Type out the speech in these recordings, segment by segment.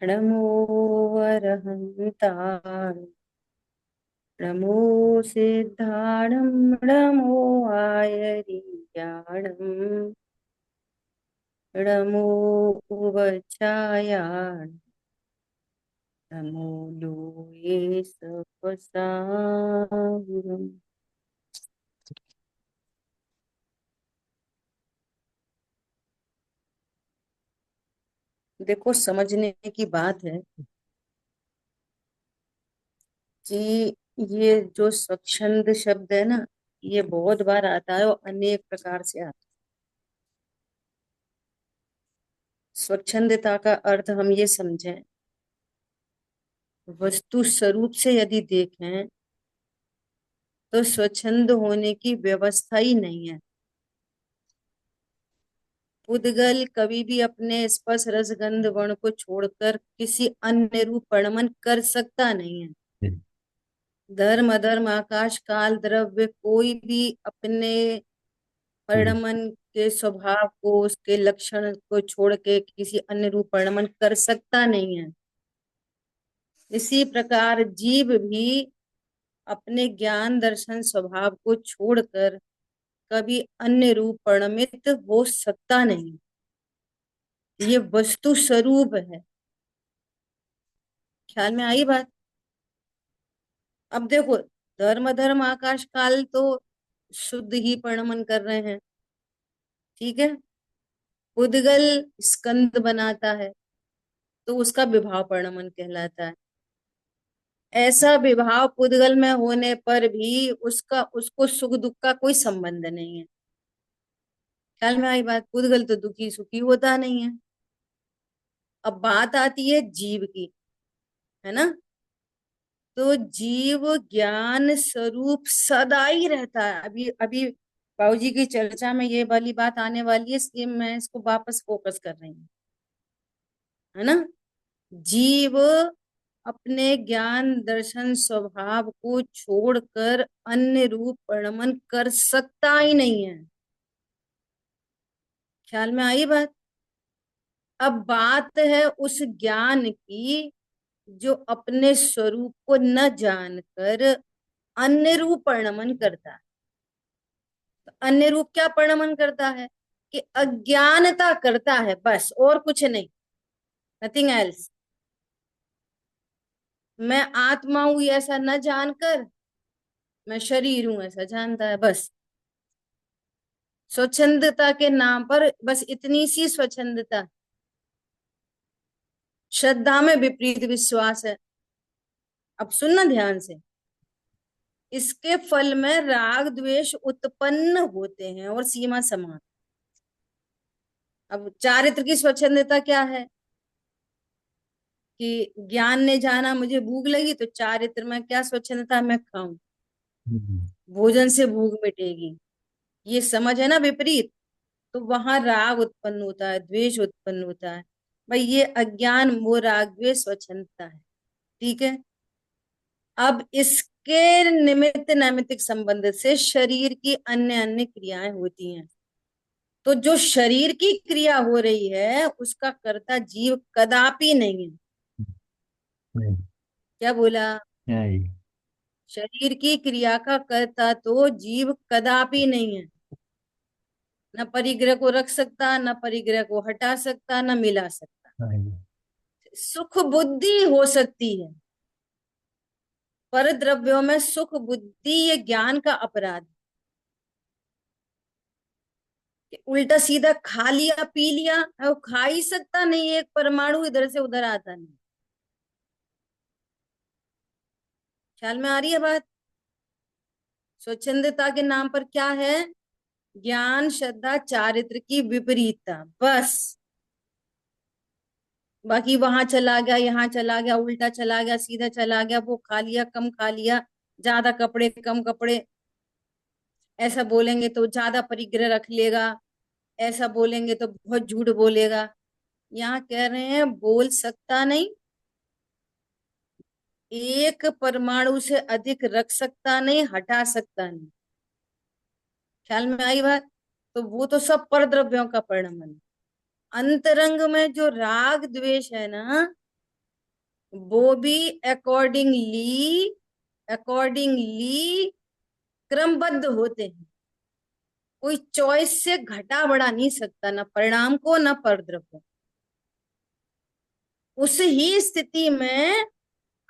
नमो वरहन्ताय नमो सिद्धाणं नमो आयर्याणं नमो उवचायान् नमो लोये सपसागरम्। देखो, समझने की बात है कि ये जो स्वच्छंद शब्द है ना, ये बहुत बार आता है और अनेक प्रकार से आता है। स्वच्छंदता का अर्थ हम ये समझें, वस्तु स्वरूप से यदि देखें तो स्वच्छंद होने की व्यवस्था ही नहीं है। उद्गल कभी भी अपने स्पर्श रस गंध वर्ण को छोड़कर किसी अन्य रूप वर्णन कर सकता नहीं है। हम्म। धर्म अधर्म आकाश काल द्रव्य कोई भी अपने वर्णन के स्वभाव को, उसके लक्षण को छोड़ के किसी अन्य रूप वर्णन कर सकता नहीं है। इसी प्रकार जीव भी अपने ज्ञान दर्शन स्वभाव को छोड़कर कभी अन्य रूप परिणमित हो सकता नहीं। ये वस्तु स्वरूप है। ख्याल में आई बात? अब देखो, धर्म धर्म आकाश काल तो शुद्ध ही परिणमन कर रहे हैं, ठीक है। उद्गल स्कंद बनाता है तो उसका विभाव परिणमन कहलाता है। ऐसा विभाव पुद्गल में होने पर भी उसका उसको सुख दुख का कोई संबंध नहीं है। ख्याल में आई बात? पुद्गल तो दुखी सुखी होता नहीं है। अब बात आती है जीव की, है ना। तो जीव ज्ञान स्वरूप सदा ही रहता है। अभी अभी बाबूजी की चर्चा में ये वाली बात आने वाली है, इसलिए मैं इसको वापस फोकस कर रही हूँ, है ना। जीव अपने ज्ञान दर्शन स्वभाव को छोड़कर अन्य रूप वर्णन कर सकता ही नहीं है। ख्याल में आई बात? अब बात है उस ज्ञान की जो अपने स्वरूप को न जानकर अन्य रूप वर्णन करता है। तो अन्य रूप क्या वर्णन करता है? कि अज्ञानता करता है, बस, और कुछ नहीं। Nothing else. मैं आत्मा हूं ऐसा न जानकर मैं शरीर हूं ऐसा जानता है, बस। स्वच्छंदता के नाम पर बस इतनी सी स्वच्छंदता। श्रद्धा में विपरीत विश्वास है। अब सुनना ध्यान से। इसके फल में राग द्वेष उत्पन्न होते हैं और सीमा समान। अब चारित्र की स्वच्छंदता क्या है? कि ज्ञान ने जाना मुझे भूख लगी, तो चारित्र में क्या स्वच्छंदता? मैं खाऊं, भोजन से भूख मिटेगी। ये समझ है ना विपरीत। तो वहां राग उत्पन्न होता है, द्वेष उत्पन्न होता है। भाई ये अज्ञान मोह राग द्वेष स्वच्छंदता है, ठीक है। अब इसके निमित्त नैमित्तिक संबंध से शरीर की अन्य अन्य क्रियाएं होती हैं। तो जो शरीर की क्रिया हो रही है उसका कर्ता जीव कदापि नहीं है। क्या बोला? शरीर की क्रिया का कर्ता तो जीव कदापि नहीं है। न परिग्रह को रख सकता, न परिग्रह को हटा सकता, न मिला सकता। सुख बुद्धि हो सकती है, पर द्रव्यों में सुख बुद्धि ये ज्ञान का अपराध है। उल्टा सीधा खा लिया पी लिया, वो खा ही सकता नहीं, एक परमाणु इधर से उधर आता नहीं। ख्याल में आ रही है बात? स्वच्छंदता के नाम पर क्या है? ज्ञान श्रद्धा चारित्र की विपरीतता, बस। बाकी वहां चला गया, यहाँ चला गया, उल्टा चला गया, सीधा चला गया, वो खा लिया कम खा लिया, ज्यादा कपड़े कम कपड़े, ऐसा बोलेंगे तो ज्यादा परिग्रह रख लेगा, ऐसा बोलेंगे तो बहुत झूठ बोलेगा। यहाँ कह रहे हैं बोल सकता नहीं, एक परमाणु से अधिक रख सकता नहीं, हटा सकता नहीं। ख्याल में आई बात? तो वो तो सब परद्रव्यों का परिणमन है। अंतरंग में जो राग द्वेष है ना, वो भी अकॉर्डिंगली अकॉर्डिंगली क्रमबद्ध होते हैं। कोई चॉइस से घटा बढ़ा नहीं सकता, ना परिणाम को ना परद्रव को। उस ही स्थिति में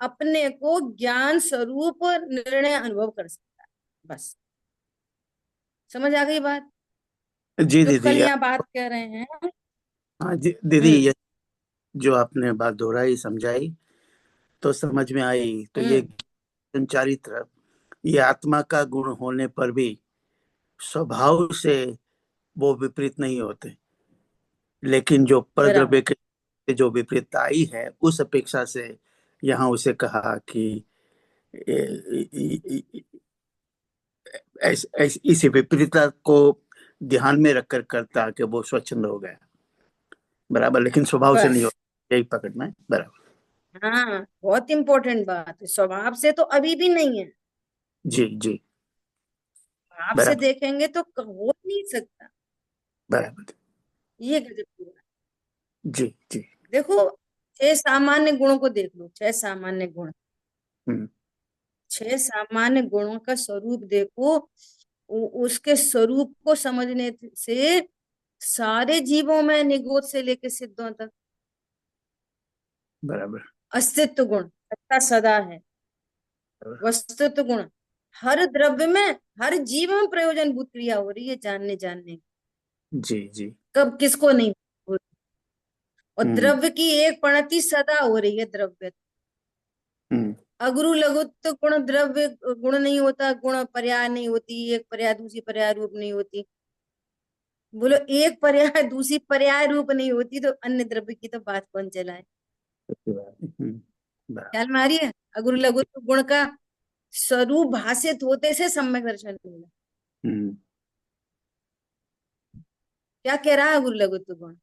अपने को ज्ञान स्वरूप निर्णय अनुभव कर सकता है। बस समझ आ गई बात, जी जो दीदी। कल यहाँ बात कह रहे हैं। हाँ जी दीदी, हम्म। ये जो आपने बात दोहराई समझाई तो समझ में आई। तो ये हम्म। चारित्र, ये आत्मा का गुण होने पर भी स्वभाव से वो विपरीत नहीं होते, लेकिन जो बराबर। परद्रव्य के जो विपरीतता आई है उस अपेक्षा से यहाँ उसे कहा कि इस विपरीतता को ध्यान में रखकर करता कि वो स्वच्छंद हो गया, बराबर, लेकिन स्वभाव से नहीं बस। होता, यही पकड़ना है, बराबर। हाँ, बहुत इंपॉर्टेंट बात है। स्वभाव से तो अभी भी नहीं है। जी जी। भाव से बराबर। देखेंगे तो हो नहीं सकता। बराबर। ये गजब की बात। जी जी। देखो, 6 सामान्य गुणों को देख लो। 6 सामान्य गुण, हम्म। 6 सामान्य गुणों का स्वरूप देखो। उसके स्वरूप को समझने से सारे जीवों में, निगोद से लेकर सिद्धों तक, बराबर। अस्तित्व गुण सत्ता सदा है। बराबर। वस्तुत्व गुण हर द्रव्य में, हर जीव में प्रयोजनभूत क्रिया हो रही है, जानने जानने। जी जी। कब किसको नहीं हो रही। और हम्म। द्रव्य की एक प्रणति सदा हो रही है, द्रव्य। हम्म। अगुरु लघुत्व गुण द्रव्य गुण नहीं होता, गुण पर्याय नहीं होती, एक पर्याय दूसरी पर्याय रूप नहीं होती। बोलो, एक पर्याय दूसरी पर्याय रूप नहीं होती तो अन्य द्रव्य की तो बात कौन चलाए। सच्ची बात है। ख्याल बराबर। में आ रही है। अगुरु लघुत्व गुण का स्वरूप भाषित होते से सम्यक दर्शन मिला। हम्म। क्या कह रहा है अगुरु लघुत्व गुण?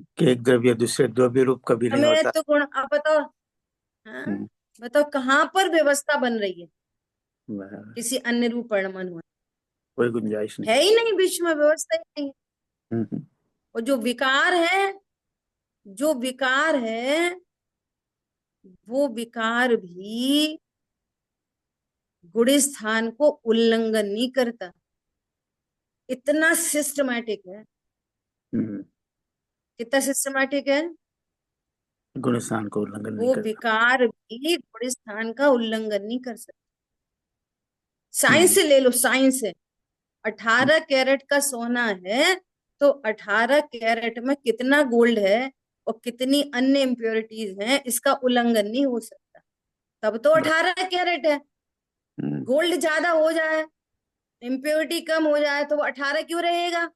कि एक द्रव्य दूसरे द्रव्य रूप कभी नहीं हमें होता। तो गुण, आप बताओ। हाँ, हम्म। बताओ कहाँ पर व्यवस्था बन रही है बराबर। किसी अन्य रूप परिणमन हुआ? कोई गुंजाइश नहीं। है ही नहीं, विश्व में व्यवस्था ही नहीं है। हम्म। और जो विकार है, जो विकार है, वो विकार भी गुण स्थान को उल्लंघन नहीं करता। इतना सिस्टमैटिक है। हम्म। कितना सिस्टमैटिक है। गुण स्थान को उल्लंघन नहीं वो करता। विकार भी गुण स्थान का उल्लंघन नहीं कर सकता। साइंस हम्म। से ले लो, साइंस से। हम्म। 18 कैरेट का सोना है, तो 18 कैरेट में कितना गोल्ड है और कितनी अन्य इम्प्योरिटीज हैं, इसका उल्लंघन नहीं हो सकता। तब तो ब- 18 कैरेट है। हम्म। गोल्ड ज्यादा हो जाए, इम्प्योरिटी कम हो जाए, तो वो 18 क्यों रहेगा?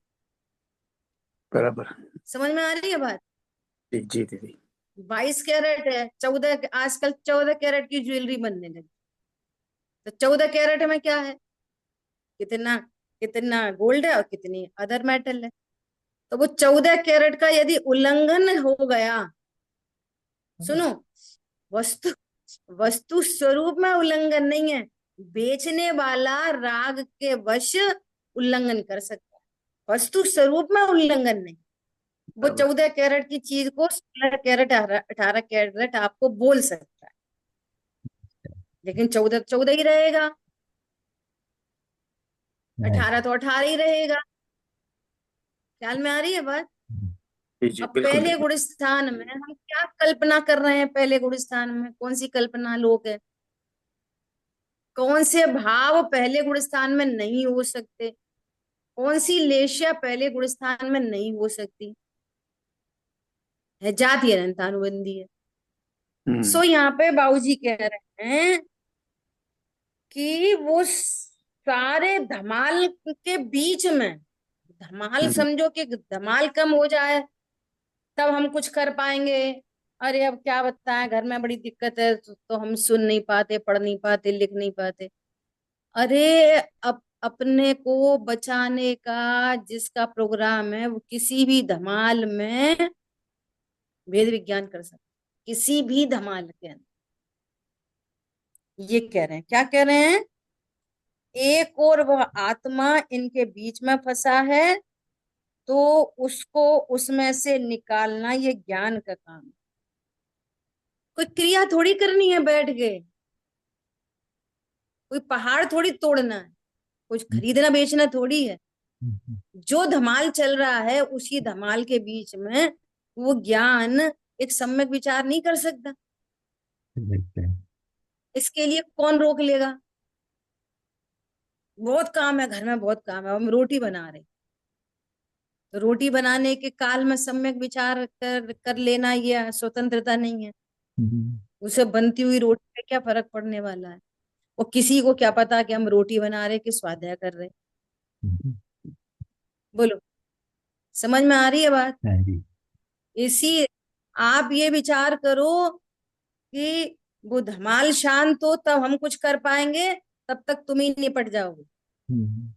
बराबर। समझ में आ रही है बात? जी जी दीदी। 22 कैरेट है, 14, आजकल 14 कैरेट की ज्वेलरी बनने लगी। तो 14 कैरेट में क्या है? कितना, कितना गोल्ड है और कितनी अदर मेटल है। तो वो 14 कैरेट का यदि उल्लंघन हो गया, सुनो, वस्तु वस्तु स्वरूप में उल्लंघन नहीं है। बेचने वाला राग के वश उल्लंघन कर सकता है, वस्तु स्वरूप में उल्लंघन नहीं। वो बराबर। 14 कैरेट की चीज को 16 कैरेट, 18 कैरेट आपको बोल सकता है, लेकिन 14 14 ही रहेगा, 18 तो 18 ही रहेगा। ख्याल में आ रही है बात? जी जी अब बिल्कुल पहले दीदी। गुण स्थान में हम क्या कल्पना कर रहे हैं? पहले गुण स्थान में कौन सी कल्पना लोक है? कौन से भाव पहले गुण स्थान में नहीं हो सकते? कौन सी लेशिया पहले गुण स्थान में नहीं हो सकती? है जाति अनंत अनुबंधी है। हम्म। सो यहाँ पे बाबूजी कह रहे हैं कि वो सारे धमाल के बीच में, धमाल हम्म। समझो कि धमाल कम हो जाए तब हम कुछ कर पाएंगे। अरे अब क्या बताएं, घर में बड़ी दिक्कत है, तो हम सुन नहीं पाते, पढ़ नहीं पाते, लिख नहीं पाते। अरे, अपने को बचाने का जिसका प्रोग्राम है, वो किसी भी धमाल में वेद विज्ञान कर सकता है, किसी भी धमाल के अंदर। ये कह रहे हैं, क्या कह रहे हैं? एक और वह आत्मा इनके बीच में फंसा है, तो उसको उसमें से निकालना ये ज्ञान का काम है। कोई क्रिया थोड़ी करनी है बैठ के, कोई पहाड़ थोड़ी तोड़ना है, कुछ खरीदना बेचना थोड़ी है। हम्म, जो धमाल चल रहा है उसी धमाल के बीच में वो ज्ञान एक सम्यक विचार नहीं कर सकता। देखते हैं। इसके लिए कौन रोक लेगा? बहुत काम है घर में, बहुत काम है, हम रोटी बना रहे, तो रोटी बनाने के काल में सम्यक विचार कर कर लेना ये स्वतंत्रता नहीं है। हम्म, उसे बनती हुई रोटी पे क्या फर्क पड़ने वाला है? और किसी को क्या पता कि हम रोटी बना रहे कि स्वाध्याय कर रहे? हम्म, बोलो, समझ में आ रही है बात? हाँ जी। इसी आप ये विचार करो कि वो धमाल शांत हो तब हम कुछ कर पाएंगे, तब तक तुम ही निपट जाओगे। हम्म,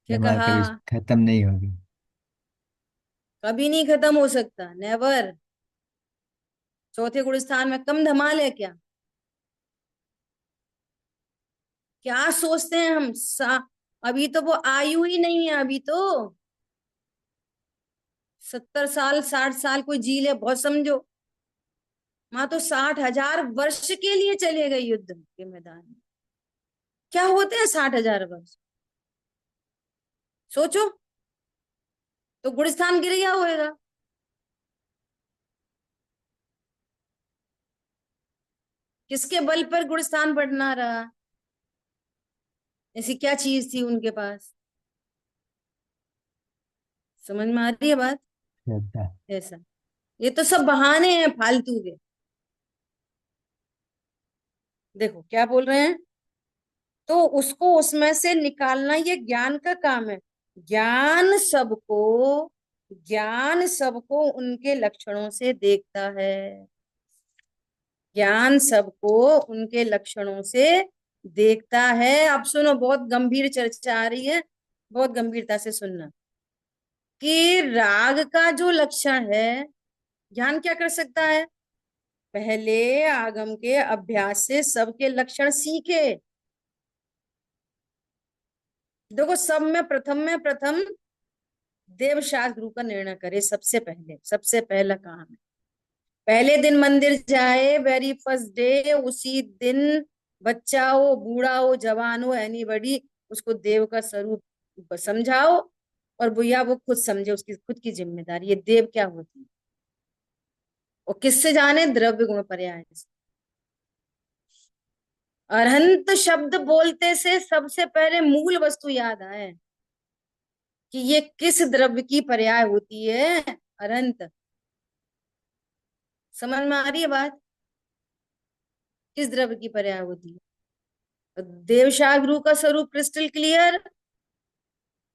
कि क्या हमारा कहा? कभी खत्म नहीं होगी। कभी नहीं खत्म हो सकता, नेवर। चौथे गुणस्थान में कम धमाल है क्या? क्या सोचते हैं हम अभी तो वो आयु ही नहीं है, अभी तो 70 साल 60 साल कोई जी ले बहुत समझो। वहां तो 60,000 वर्ष के लिए चले गए युद्ध के मैदान में। क्या होते हैं 60,000 वर्ष? सोचो, तो गुणस्थान गिर गया होएगा। किसके बल पर गुणस्थान बढ़ना रहा? ऐसी क्या चीज थी उनके पास? समझ में आ रही है बात? श्रद्धा। ऐसा, ये तो सब बहाने हैं फालतू के। देखो क्या बोल रहे हैं, तो उसको उसमें से निकालना ये ज्ञान का काम है। ज्ञान सबको ज्ञान सबको उनके लक्षणों से देखता है। ज्ञान सबको उनके लक्षणों से देखता है। अब सुनो, बहुत गंभीर चर्चा आ रही है, बहुत गंभीरता से सुनना। कि राग का जो लक्षण है, ज्ञान क्या कर सकता है? पहले आगम के अभ्यास से सबके लक्षण सीखे। देखो, सब में प्रथम देवशास्त्र गुरु का निर्णय करे। सबसे पहले, सबसे पहला काम है, पहले दिन मंदिर जाए, वेरी फर्स्ट डे, उसी दिन बच्चा हो, बूढ़ा हो, जवान हो, एनीबडी, उसको देव का स्वरूप समझाओ। और भैया वो खुद समझे, उसकी खुद की जिम्मेदारी। ये देव क्या होती है और किससे जाने? द्रव्य गुण पर्याय से। अरहंत शब्द बोलते से सबसे पहले मूल वस्तु याद आए कि ये किस द्रव्य की पर्याय होती है? अरहंत। समझ में आ रही है बात? किस द्रव्य की पर्याय होती है? देवशास्त्र का स्वरूप क्रिस्टल क्लियर।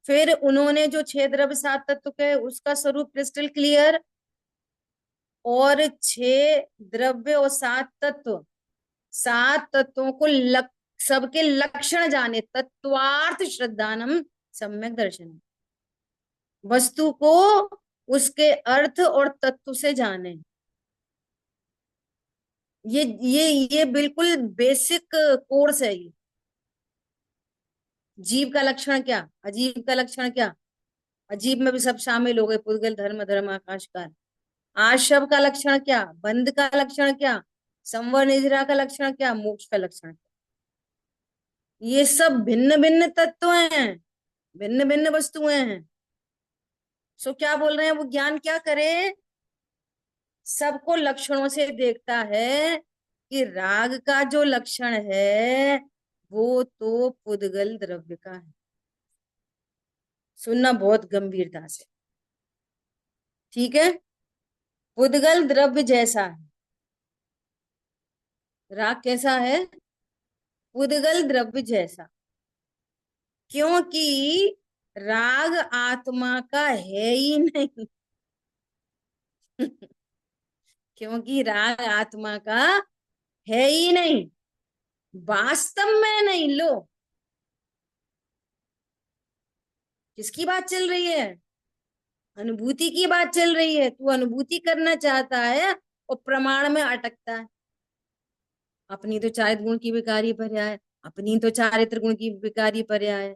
फिर उन्होंने जो छह द्रव्य सात तत्व के उसका स्वरूप क्रिस्टल क्लियर। और छह द्रव्य और सात तत्व, सात तत्वों को सबके लक्षण जाने, तत्वार्थ श्रद्धानम सम्यक दर्शन। वस्तु को उसके अर्थ और तत्व से जाने। ये बिल्कुल बेसिक कोर्स है ये। जीव का लक्षण क्या, अजीब का लक्षण क्या? अजीब में भी सब शामिल हो गए, पुद्गल धर्म धर्म आकाश काल। आशव का लक्षण क्या, बंध का लक्षण क्या, संवर निद्रा का लक्षण क्या, मोक्ष का लक्षण क्या? ये सब भिन्न भिन्न तत्व हैं, भिन्न भिन्न वस्तुएं हैं। सो क्या बोल रहे हैं, वो ज्ञान क्या करे? सबको लक्षणों से देखता है कि राग का जो लक्षण है वो तो पुद्गल द्रव्य का है। सुनना बहुत गंभीरता से, ठीक है? पुद्गल द्रव्य जैसा है, राग कैसा है? पुद्गल द्रव्य जैसा। क्योंकि राग आत्मा का है ही नहीं। क्योंकि राग आत्मा का है ही नहीं, वास्तव में नहीं। लो, किसकी बात चल रही है? अनुभूति की बात चल रही है। तू अनुभूति करना चाहता है और प्रमाण में अटकता है। अपनी तो चारित्र गुण की विकारी पर्याय है, अपनी तो चारित्र गुण की विकारी पर्याय है।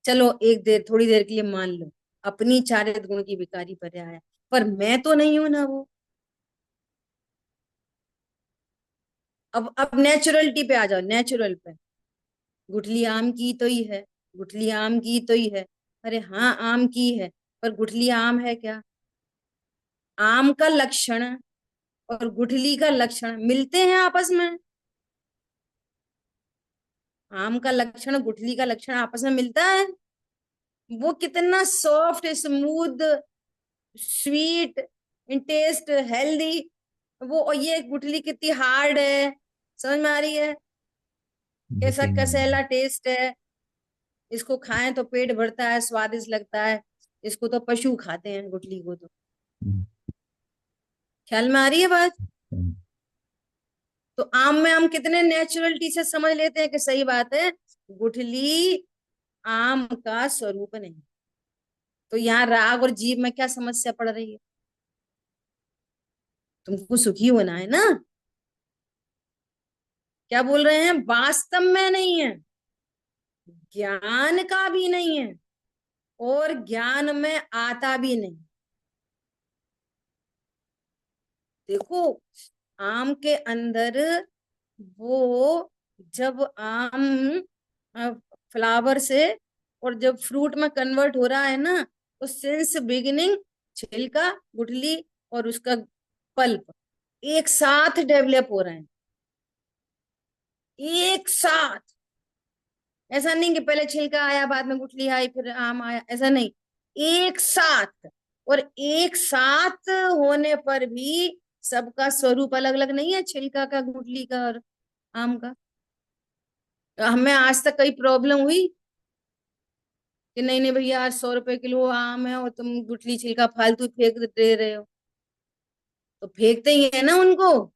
चलो एक देर, थोड़ी देर के लिए मान लो अपनी चारित्र गुण की विकारी पर्याय है, पर मैं तो नहीं हूं ना वो। अब नेचुरलिटी पे आ जाओ, नेचुरल पे। गुठली आम की तो ही है, गुठली आम की तो ही है। अरे हाँ आम की है, पर गुठली आम है क्या? आम का लक्षण और गुठली का लक्षण मिलते हैं आपस में? आम का लक्षण गुठली का लक्षण आपस में मिलता है? वो कितना soft, smooth, sweet in taste, healthy, वो, और ये गुठली कितनी हार्ड है। समझ में आ रही है? कैसा बिल्कुल नहीं। कसैला टेस्ट है। इसको खाएं तो पेट भरता है, स्वादिष्ट लगता है। इसको तो पशु खाते हैं, गुठली को तो। हम्म, ख्याल में आ रही है बात? हम्म, तो आम में हम कितने नेचुरलिटी से समझ लेते हैं कि सही बात है, गुठली आम का स्वरूप नहीं। तो यहाँ राग और जीव में क्या समस्या पड़ रही है? तुमको सुखी होना है ना? क्या बोल रहे हैं? वास्तव में नहीं है, ज्ञान का भी नहीं है, और ज्ञान में आता भी नहीं। देखो, आम के अंदर वो, जब आम फ्लावर से और जब फ्रूट में कन्वर्ट हो रहा है ना, तो सिंस बिगिनिंग छिलका, गुठली और उसका पल्प एक साथ डेवलप हो रहे हैं, एक साथ। ऐसा नहीं कि पहले छिलका आया, बाद में गुठली आई, फिर आम आया, ऐसा नहीं। एक साथ। और एक साथ होने पर भी सबका स्वरूप अलग अलग नहीं है, छिलका का, गुठली का और आम का। तो हमें आज तक कई प्रॉब्लम हुई कि नहीं नहीं भैया, आज 100 रुपए किलो आम है और तुम गुठली छिलका फालतू फेंक दे रहे हो? तो फेंकते ही है ना उनको।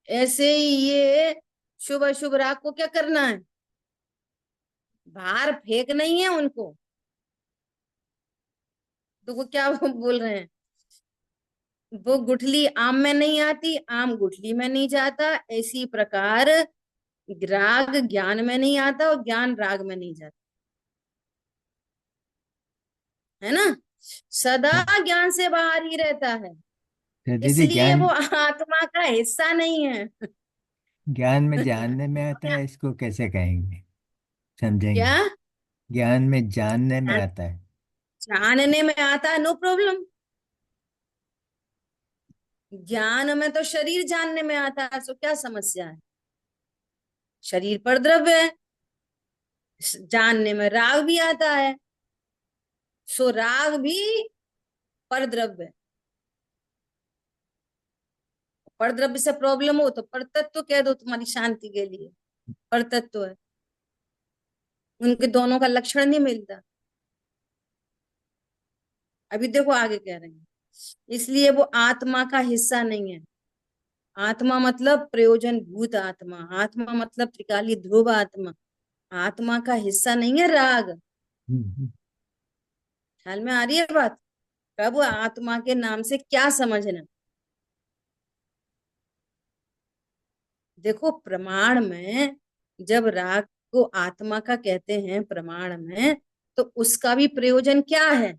ऐसे ही ये शुभ अशुभ राग को क्या करना है? बाहर फेंक नहीं है उनको। तो वो क्या बोल रहे हैं? वो गुठली आम में नहीं आती, आम गुठली में नहीं जाता, इसी प्रकार राग ज्ञान में नहीं आता और ज्ञान राग में नहीं जाता, है ना? सदा तो ज्ञान से बाहर ही रहता है, तो दीदी, इसलिए ज्ञान वो आत्मा का हिस्सा नहीं है। ज्ञान में जानने में आता है, इसको कैसे कहेंगे, क्या? समझेंगे? ज्ञान में जानने में आता है। जानने में आता है, नो प्रॉब्लम। ज्ञान में तो शरीर जानने में आता है, सो क्या समस्या है? शरीर पर द्रव्य है, जानने में राग भी आता है, सो राग भी पर द्रव्य है। पर द्रव्य से प्रॉब्लम हो तो पर तत्व कह दो, तुम्हारी शांति के लिए। पर तत्व है, उनके दोनों का लक्षण नहीं मिलता। अभी देखो आगे कह रहे हैं, इसलिए वो आत्मा का हिस्सा नहीं है। आत्मा मतलब प्रयोजन भूत आत्मा, आत्मा मतलब त्रिकाली ध्रुव आत्मा। आत्मा का हिस्सा नहीं है राग। हम्म, ख्याल में आ रही है बात? प्रभु आत्मा के नाम से क्या समझना? देखो, प्रमाण में जब राग को आत्मा का कहते हैं प्रमाण में, तो उसका भी प्रयोजन क्या है?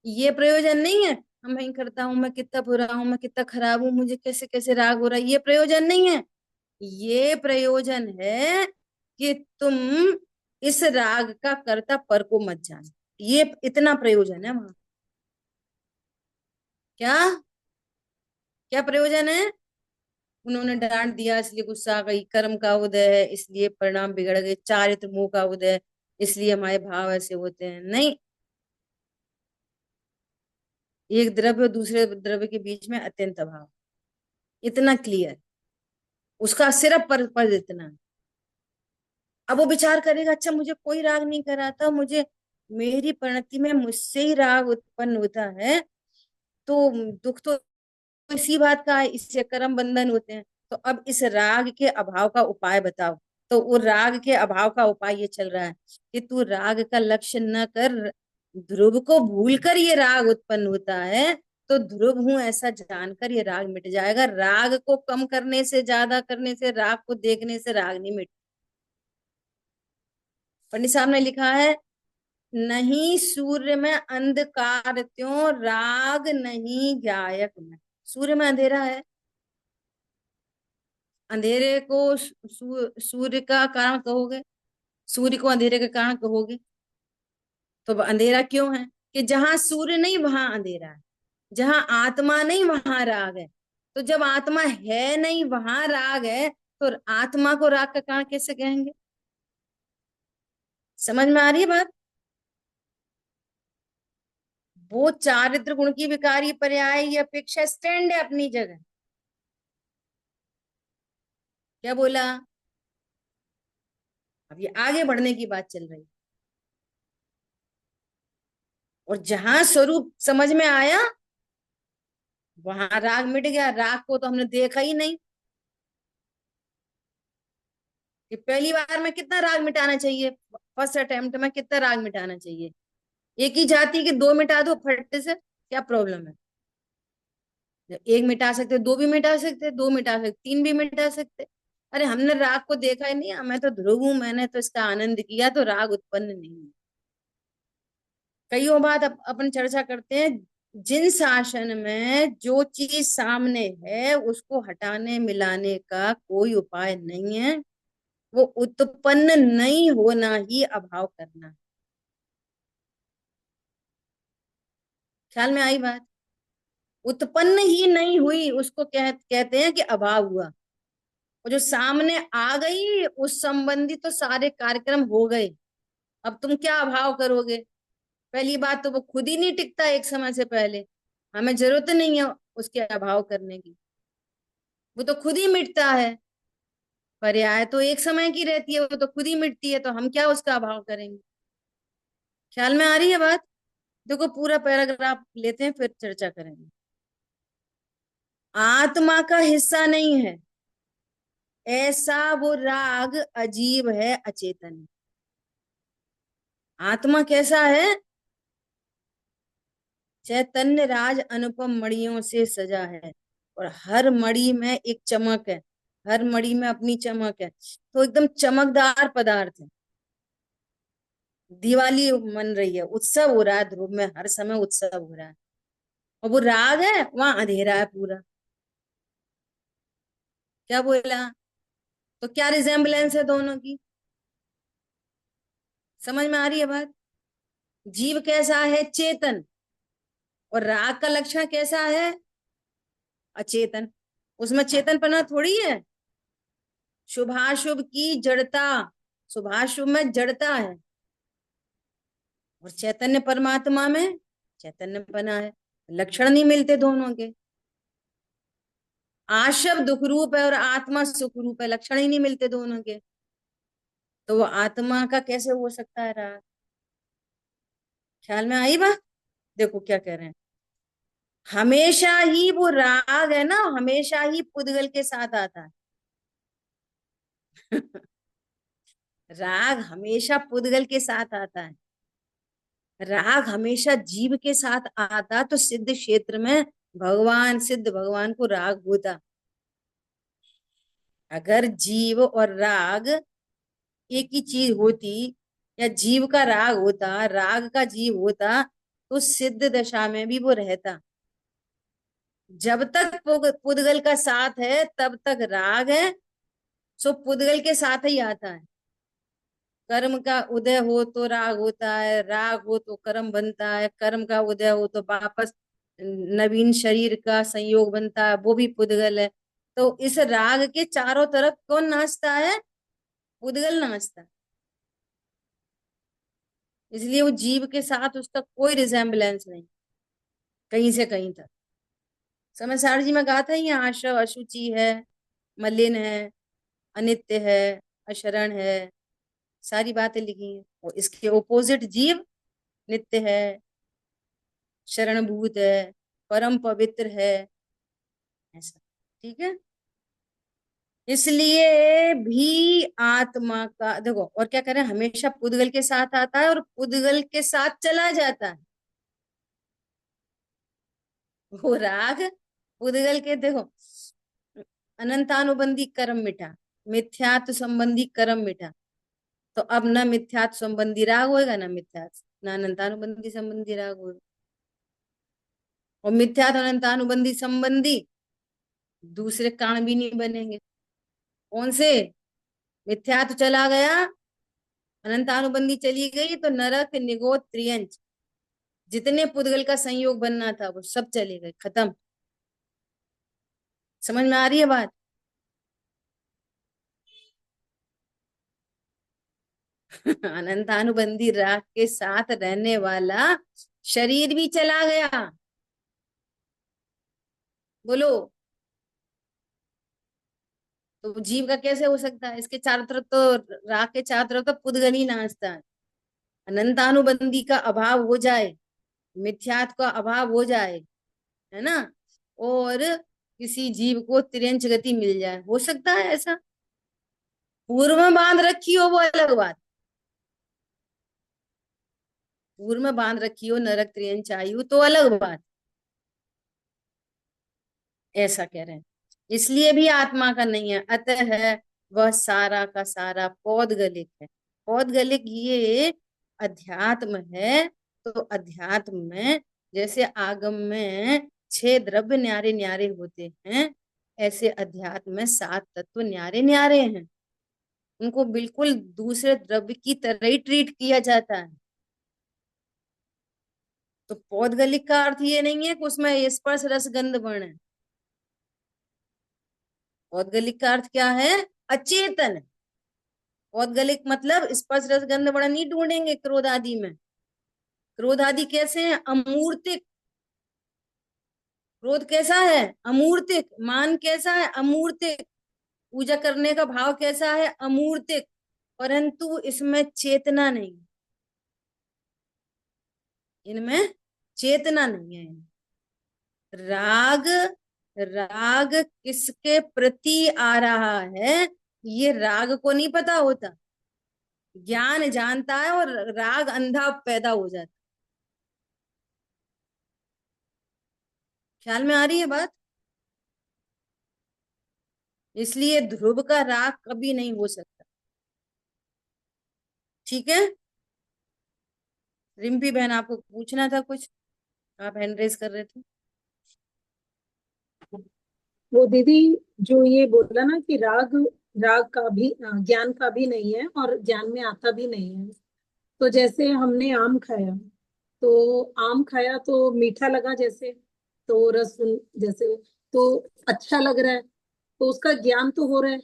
ये प्रयोजन नहीं है मैं करता हूं, मैं कितना बुरा हूं, मैं कितना खराब हूं, मुझे कैसे कैसे राग हो रहा है, ये प्रयोजन नहीं है। ये प्रयोजन है कि तुम इस राग का कर्ता पर को मत जानो। ये इतना प्रयोजन है वहां। क्या? क्या प्रयोजन है? उन्होंने डांट दिया इसलिए गुस्सा आ गई, कर्म का उदय है इसलिए परिणाम बिगड़ गए, चारित्र मोह का उदय है इसलिए हमारे भाव ऐसे होते हैं, नहीं। एक द्रव्य और दूसरे द्रव्य के बीच में अत्यंत अभाव, इतना क्लियर। उसका सिर्फ पर इतना है। अब वो विचार करेगा, अच्छा मुझे कोई राग नहीं कराता, मुझे मेरी परिणति में मुझसे ही राग उत्पन्न होता है, तो दुख तो इसी बात का है, इससे कर्म बंधन होते हैं। तो अब इस राग के अभाव का उपाय बताओ। तो वो राग के अभाव का उपाय ये चल रहा है कि तू राग का लक्ष्य न कर, ध्रुव को भूलकर ये राग उत्पन्न होता है, तो ध्रुव हूं ऐसा जानकर ये राग मिट जाएगा। राग को कम करने से, ज्यादा करने से, राग को देखने से राग नहीं मिट। पंडित साहब ने लिखा है, नहीं सूर्य में अंधकार त्यों, राग नहीं गायक में। सूर्य में अंधेरा है, अंधेरे को सूर्य का कारण कहोगे, सूर्य को अंधेरे का कारण कहोगे, तो अंधेरा क्यों है? कि जहां सूर्य नहीं वहां अंधेरा है, जहां आत्मा नहीं वहां राग है। तो जब आत्मा है नहीं वहां राग है, तो आत्मा को राग का कारण कैसे कहेंगे? समझ में आ रही है बात? वो चारित्र गुण की विकारी पर्याय ये अपेक्षा स्टैंड है अपनी जगह। क्या बोला? अब ये आगे बढ़ने की बात चल रही है। और जहां स्वरूप समझ में आया वहां राग मिट गया। राग को तो हमने देखा ही नहीं कि पहली बार में कितना राग मिटाना चाहिए, फर्स्ट अटेम्प्ट में कितना राग मिटाना चाहिए। एक ही जाति के दो मिटा दो फट्टे से, क्या प्रॉब्लम है? एक मिटा सकते, दो भी मिटा सकते, दो मिटा सकते, तीन भी मिटा सकते। अरे हमने राग को देखा ही नहीं, मैं तो ध्रुव हूं, मैंने तो इसका आनंद किया, तो राग उत्पन्न नहीं हुआ। कईयों बात अपन चर्चा करते हैं। जिन शासन में जो चीज सामने है उसको हटाने मिलाने का कोई उपाय नहीं है, वो उत्पन्न नहीं होना ही अभाव करना। ख्याल में आई बात? उत्पन्न ही नहीं हुई उसको कहते हैं कि अभाव हुआ। और जो सामने आ गई उस संबंधी तो सारे कार्यक्रम हो गए। अब तुम क्या अभाव करोगे? पहली बात तो वो खुद ही नहीं टिकता एक समय से पहले, हमें जरूरत नहीं है उसके अभाव करने की, वो तो खुद ही मिटता है। पर्याय तो एक समय की रहती है, वो तो खुद ही मिटती है, तो हम क्या उसका अभाव करेंगे? ख्याल में आ रही है बात? देखो पूरा पैराग्राफ लेते हैं फिर चर्चा करेंगे। आत्मा का हिस्सा नहीं है ऐसा वो राग अजीब है अचेतन। आत्मा कैसा है? चैतन्य राज अनुपम मणियों से सजा है, और हर मणि में एक चमक है, हर मणि में अपनी चमक है, तो एकदम चमकदार पदार्थ है। दिवाली मन रही है, उत्सव हो रहा है ध्रुव में, हर समय उत्सव हो रहा है। और वो राग है वहां अंधेरा है पूरा। क्या बोला? तो क्या रिजेम्बलेंस है दोनों की? समझ में आ रही है बात? जीव कैसा है? चेतन। और राग का लक्षण कैसा है? अचेतन। उसमें चेतनपना थोड़ी है। शुभाशुभ की जड़ता, शुभाशुभ में जड़ता है, और चैतन्य परमात्मा में चैतन्यपना है। लक्षण नहीं मिलते दोनों के। आशव दुख रूप है और आत्मा सुख रूप है, लक्षण ही नहीं मिलते दोनों के, तो वो आत्मा का कैसे हो सकता है राग? ख्याल में आई बात? देखो क्या कह रहे हैं। हमेशा ही वो राग है ना, हमेशा ही पुद्गल के साथ आता है। राग हमेशा पुद्गल के साथ आता है। राग हमेशा जीव के साथ आता तो सिद्ध क्षेत्र में भगवान, सिद्ध भगवान को राग होता। अगर जीव और राग एक ही चीज होती, या जीव का राग होता, राग का जीव होता, तो सिद्ध दशा में भी वो रहता। जब तक पुद्गल का साथ है तब तक राग है, सो पुद्गल के साथ ही आता है। कर्म का उदय हो तो राग होता है, राग हो तो कर्म बनता है, कर्म का उदय हो तो वापस नवीन शरीर का संयोग बनता है, वो भी पुद्गल है। तो इस राग के चारों तरफ कौन नाचता है? पुद्गल नाचता है। इसलिए वो जीव के साथ उसका कोई रिजेम्बलेंस नहीं, कहीं से कहीं तक। समय सार जी में कहा था, ये आशव अशुचि है, मलिन है, अनित्य है, अशरण है, सारी बातें लिखी हैं। और इसके ओपोजिट जीव नित्य है, शरणभूत है, परम पवित्र है, ऐसा। ठीक है। इसलिए भी आत्मा का देखो, और क्या करें, हमेशा पुद्गल के साथ आता है और पुद्गल के साथ चला जाता है। वो राग पुद्गल के देखो, अनंतानुबंधी कर्म मिटा, मिथ्यात्व संबंधी कर्म मिटा, तो अब न मिथ्यात्व संबंधी राग होएगा, ना मिथ्यात्व, ना अनंतानुबंधी संबंधी राग होगा। और मिथ्यात्व अनंतानुबंधी संबंधी दूसरे कारण भी नहीं बनेंगे। कौन से? मिथ्या तो चला गया, अनंतानुबंधी चली गई, तो नरक निगोद त्रियंच, जितने पुद्गल का संयोग बनना था वो सब चले गए, खत्म। समझ में आ रही है बात? अनंतानुबंधी राग के साथ रहने वाला शरीर भी चला गया। बोलो, तो जीव का कैसे हो सकता है? इसके चारों तरफ तो, राग के चारों तरफ तो पुद्गल ही नाचता है। अनंतानुबंधी का अभाव हो जाए, मिथ्यात्व का अभाव हो जाए, है ना, और किसी जीव को तिर्यंच गति मिल जाए, हो सकता है ऐसा? पूर्व में बांध रखी हो वो अलग बात, पूर्व में बांध रखी हो नरक त्रियंच आयु तो अलग बात, ऐसा कह रहे हैं। इसलिए भी आत्मा का नहीं है, अतः वह सारा का सारा पौद्गलिक है। पौद्गलिक ये अध्यात्म है। तो अध्यात्म में जैसे आगम में 6 द्रव्य न्यारे न्यारे होते हैं, ऐसे अध्यात्म में 7 तत्व न्यारे न्यारे हैं। उनको बिल्कुल दूसरे द्रव्य की तरह ही ट्रीट किया जाता है। तो पौद्गलिक का अर्थ ये नहीं है कि उसमें स्पर्श रस गंध वर्ण है। पौद्गलिक का अर्थ क्या है? अचेतन। पौद्गलिक मतलब स्पर्श रस गंध वर्ण नहीं ढूंढेंगे क्रोध आदि में। क्रोध आदि कैसे हैं? अमूर्तिक। क्रोध कैसा है? अमूर्तिक। मान कैसा है? अमूर्तिक। पूजा करने का भाव कैसा है? अमूर्तिक। परंतु इसमें चेतना नहीं, इनमें चेतना नहीं है। राग, राग किसके प्रति आ रहा है ये राग को नहीं पता होता। ज्ञान जानता है और राग अंधा पैदा हो जाता है। ख्याल में आ रही है बात? इसलिए ध्रुव का राग कभी नहीं हो सकता। ठीक है, रिम्पी बहन आपको पूछना था कुछ, आप हैंड रेस कर रहे थे। वो दीदी जो ये बोला ना कि राग, राग का भी ज्ञान का भी नहीं है और ज्ञान में आता भी नहीं है। तो जैसे हमने आम खाया, तो आम खाया तो मीठा लगा जैसे, तो रस जैसे, तो अच्छा लग रहा है, तो उसका ज्ञान तो हो रहा है।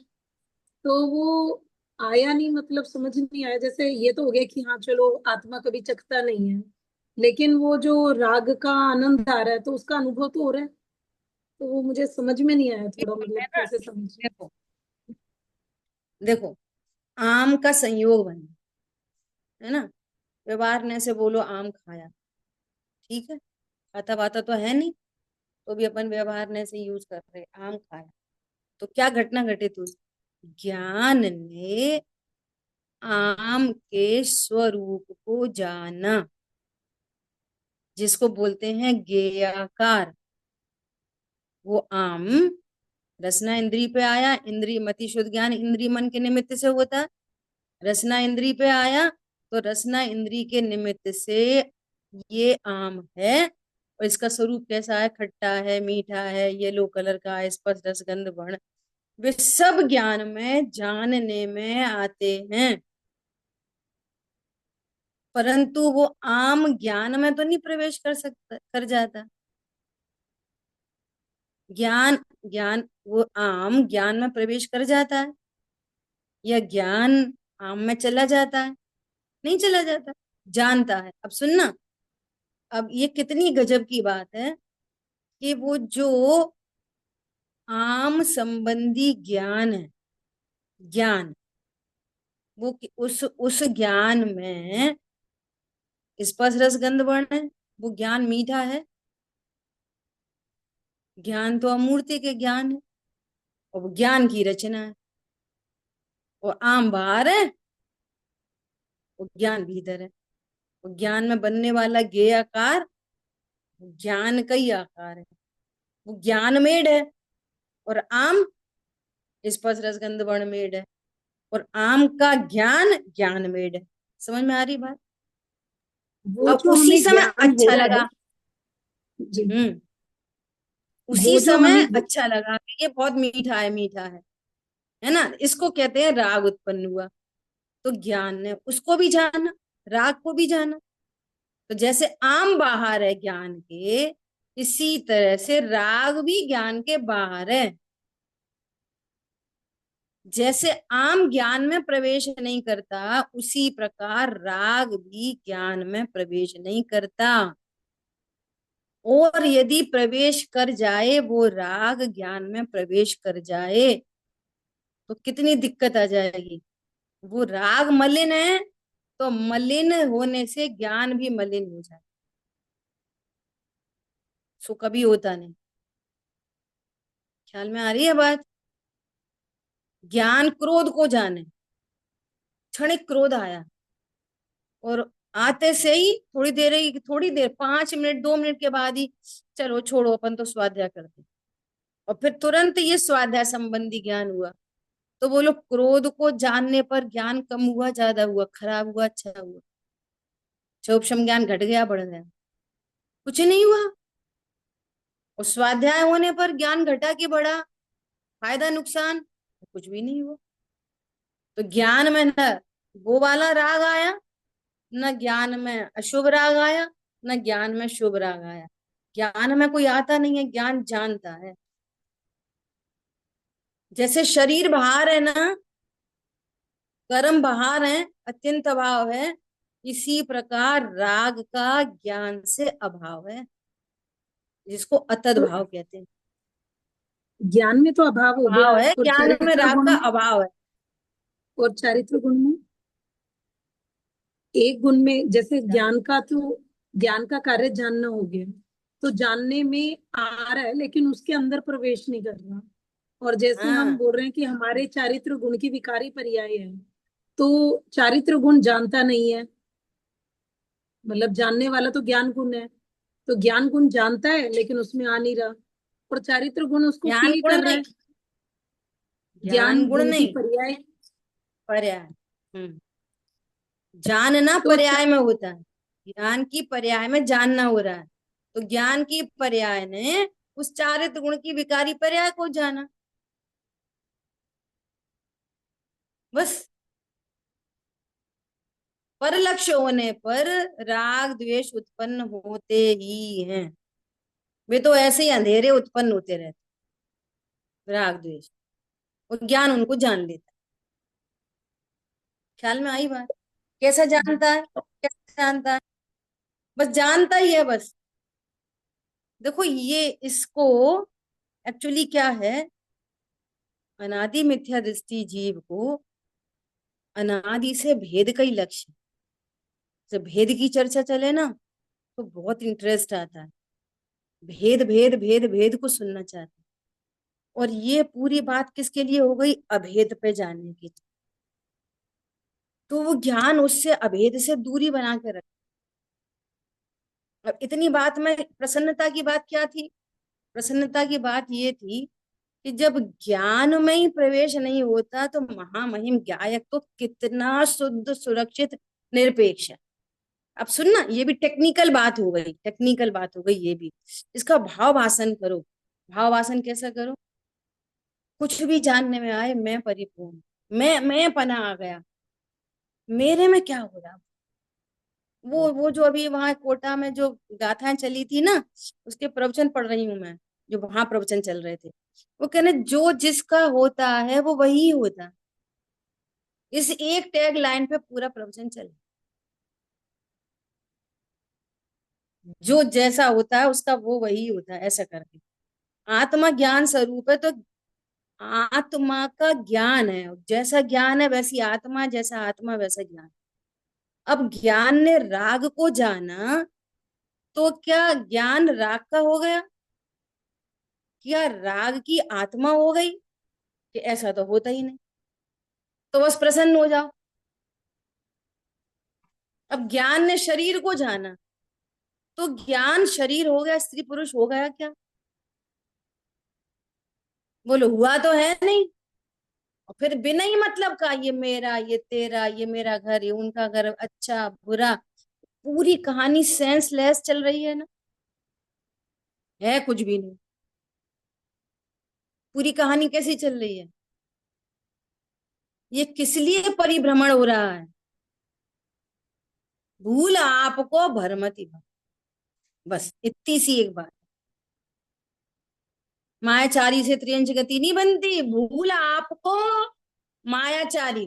तो वो आया नहीं, मतलब समझ नहीं आया। जैसे ये तो हो गया कि हाँ चलो आत्मा कभी चखता नहीं है, लेकिन वो जो राग का आनंद आ रहा है तो उसका अनुभव तो हो रहा है। तो वो मुझे समझ में नहीं आया थोड़ा, मतलब है ना, कैसे समझ। देखो, देखो, आम का संयोग बना, है ना, व्यवहार ने से बोलो आम खाया, ठीक है, खाता वाता तो है नहीं, तो भी अपन व्यवहार ने से यूज कर रहे हैं, आम खाया। तो क्या घटना घटित हुई? ज्ञान ने आम के स्वरूप को जाना, जिसको बोलते हैं ज्ञेयाकार। वो आम रसना इंद्री पे आया, इंद्री मति शुद्ध ज्ञान इंद्री मन के निमित्त से होता है। रसना इंद्री पे आया तो रसना इंद्री के निमित्त से ये आम है, और इसका स्वरूप कैसा है? खट्टा है, मीठा है, येलो कलर का है, स्पर्श रस गंध वर्ण, वे सब ज्ञान में जानने में आते हैं। परंतु वो आम ज्ञान में तो नहीं प्रवेश कर सकता, कर जाता। ज्ञान, ज्ञान, वो आम ज्ञान में प्रवेश कर जाता है या ज्ञान आम में चला जाता है? नहीं चला जाता, जानता है। अब सुनना, अब ये कितनी गजब की बात है कि वो जो आम संबंधी ज्ञान है, ज्ञान, वो उस ज्ञान में स्पर्श रस गंध वर्ण है, वो ज्ञान मीठा है। ज्ञान तो अमूर्ति के ज्ञान है, और वो ज्ञान की रचना है। और आम बाहर है, वो ज्ञान भीतर है। वो ज्ञान में बनने वाला ज्ञेय आकार ज्ञान का ही आकार है, वो ज्ञान मेड है। और आम स्पर्श रस गंध वर्ण मेड है, और आम का ज्ञान ज्ञान मेड है। समझ में आ रही बात? वो अब जो उसी हमें समय ज्ञान हो अच्छा रहा है। लगा, जी। हम्म, उसी वो जो समय हमें अच्छा लगा कि ये बहुत मीठा है, मीठा है है ना, इसको कहते हैं राग उत्पन्न हुआ। तो ज्ञान ने उसको भी जाना, राग को भी जाना। तो जैसे आम बाहर है ज्ञान के, इसी तरह से राग भी ज्ञान के बाहर है। जैसे आम ज्ञान में प्रवेश नहीं करता, उसी प्रकार राग भी ज्ञान में प्रवेश नहीं करता। और यदि प्रवेश कर जाए, वो राग ज्ञान में प्रवेश कर जाए, तो कितनी दिक्कत आ जाएगी। वो राग मलिन है, तो मलिन होने से ज्ञान भी मलिन हो जाए, सो कभी होता नहीं। ख्याल में आ रही है बात। ज्ञान क्रोध को जाने, क्षणिक क्रोध आया और आते से ही थोड़ी देर 5 मिनट 2 मिनट के बाद ही चलो छोड़ो, अपन तो स्वाध्याय करते हैं। और फिर तुरंत ये स्वाध्याय संबंधी ज्ञान हुआ। तो बोलो, क्रोध को जानने पर ज्ञान कम हुआ, ज्यादा हुआ, खराब हुआ, अच्छा हुआ? क्षोभशम ज्ञान घट गया, बढ़ गया? कुछ नहीं हुआ। और स्वाध्याय होने पर ज्ञान घटा कि बढ़ा, फायदा नुकसान? कुछ भी नहीं हुआ। तो ज्ञान में न वो वाला राग आया, न ज्ञान में अशुभ राग आया, न ज्ञान में शुभ राग आया। ज्ञान में कोई आता नहीं है, ज्ञान जानता है। जैसे शरीर बाहर है ना, कर्म बाहर है, अत्यंत अभाव है, इसी प्रकार राग का ज्ञान से अभाव है, जिसको अतद तो भाव कहते हैं। ज्ञान में तो अभाव हो गया, भाव है, और ज्ञान में चरित्र राग गुण का में, अभाव है। और चारित्र गुण में एक गुण में, जैसे ज्ञान का तो ज्ञान का कार्य जानना हो गया, तो जानने में आ रहा है लेकिन उसके अंदर प्रवेश नहीं कर रहा। और जैसे हम हाँ, बोल रहे हैं कि हमारे चारित्र गुण की विकारी पर्याय है, तो चारित्र गुण जानता नहीं है, मतलब जानने वाला तो ज्ञान गुण है, तो ज्ञान गुण जानता है लेकिन उसमें आ नहीं रहा, और चारित्र गुण उसको ज्ञान फील गुण कर रहा नहीं, है। ज्ञान ज्ञान गुण गुण की नहीं, पर्याय। पर्याय। जानना तो पर्याय में होता है, ज्ञान की पर्याय में जानना हो रहा है। तो ज्ञान की पर्याय ने उस चारित्र गुण की विकारी पर्याय को जाना, बस। पर लक्ष्य होने पर राग द्वेष उत्पन्न होते ही हैं। वे तो ऐसे ही अंधेरे उत्पन्न होते रहते, राग द्वेष, और ज्ञान उनको जान लेता है। ख्याल में आई बात? कैसा जानता है, कैसे जानता है? बस जानता ही है, बस। देखो, ये इसको एक्चुअली क्या है, अनादि मिथ्या दृष्टि जीव को अनादि से भेद का ही लक्ष्य है। जब भेद की चर्चा चले ना, तो बहुत इंटरेस्ट आता है। भेद भेद भेद भेद को सुनना चाहते हैं। और ये पूरी बात किसके लिए हो गई? अभेद पे जाने की। तो वो ज्ञान उससे, अभेद से दूरी बना के रखे। अब इतनी बात में प्रसन्नता की बात क्या थी? प्रसन्नता की बात ये थी कि जब ज्ञान में ही प्रवेश नहीं होता, तो महामहिम गायक तो कितना शुद्ध, सुरक्षित, निरपेक्ष है। अब सुनना, ये भी टेक्निकल बात हो गई, टेक्निकल बात हो गई ये भी। इसका भाव भाषण करो। भाव भाषण कैसा करो? कुछ भी जानने में आए, मैं परिपूर्ण, मैं पना आ गया, मेरे में क्या हो रहा। वो जो अभी वहां कोटा में जो गाथाएं चली थी ना, उसके प्रवचन पढ़ रही हूं मैं, जो वहां प्रवचन चल रहे थे। वो कहने, जो जिसका होता है वो वही होता है। इस एक टैग लाइन पे पूरा प्रवचन चल, जो जैसा होता है उसका वो वही होता है, ऐसा करके। आत्मा ज्ञान स्वरूप है, तो आत्मा का ज्ञान है, जैसा ज्ञान है वैसी आत्मा, जैसा आत्मा वैसा ज्ञान। अब ज्ञान ने राग को जाना, तो क्या ज्ञान राग का हो गया? क्या राग की आत्मा हो गई? कि ऐसा तो होता ही नहीं। तो बस प्रसन्न हो जाओ। अब ज्ञान ने शरीर को जाना, तो ज्ञान शरीर हो गया, स्त्री पुरुष हो गया क्या? बोलो, हुआ तो है नहीं। और फिर बिना ही मतलब का, ये मेरा, ये तेरा, ये मेरा घर, ये उनका घर, अच्छा बुरा, पूरी कहानी सेंसलेस चल रही है ना, है कुछ भी नहीं। पूरी कहानी कैसी चल रही है? ये किस लिए परिभ्रमण हो रहा है? भूल आपको भरमति भव। बस इतनी सी एक बात। मायाचारी से त्रियंच गति नहीं बनती, भूल आपको मायाचारी,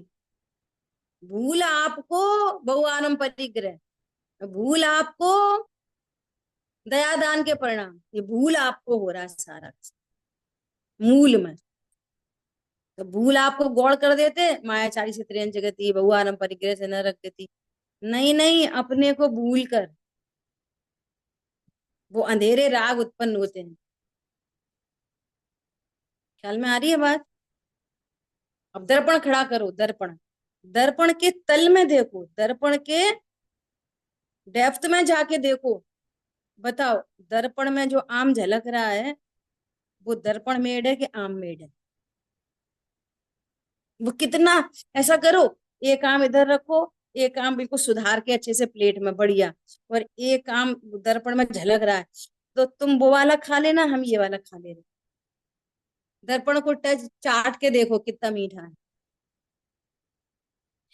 भूल आपको बहुआनम परिग्रह, भूल आपको दयादान के परिणाम, ये भूल आपको हो रहा है सारा मूल में। तो भूल आपको गौड़ कर देते, मायाचारी से त्रियंच गति बहुआनम परिग्रह से न रख देती। नहीं नहीं, अपने को भूल कर वो अंधेरे राग उत्पन्न होते हैं। ख्याल में आ रही है बात? अब दर्पण खड़ा करो, दर्पण, दर्पण के तल में देखो, दर्पण के डेप्थ में जाके देखो, बताओ दर्पण में जो आम झलक रहा है वो दर्पण मेड है कि आम मेड है? वो कितना, ऐसा करो, एक आम इधर रखो, एक आम बिल्कुल सुधार के अच्छे से प्लेट में बढ़िया, और एक आम दर्पण में झलक रहा है, तो तुम वो वाला खा लेना, हम ये वाला खा ले रहे। दर्पण को टच चाट के देखो कितना मीठा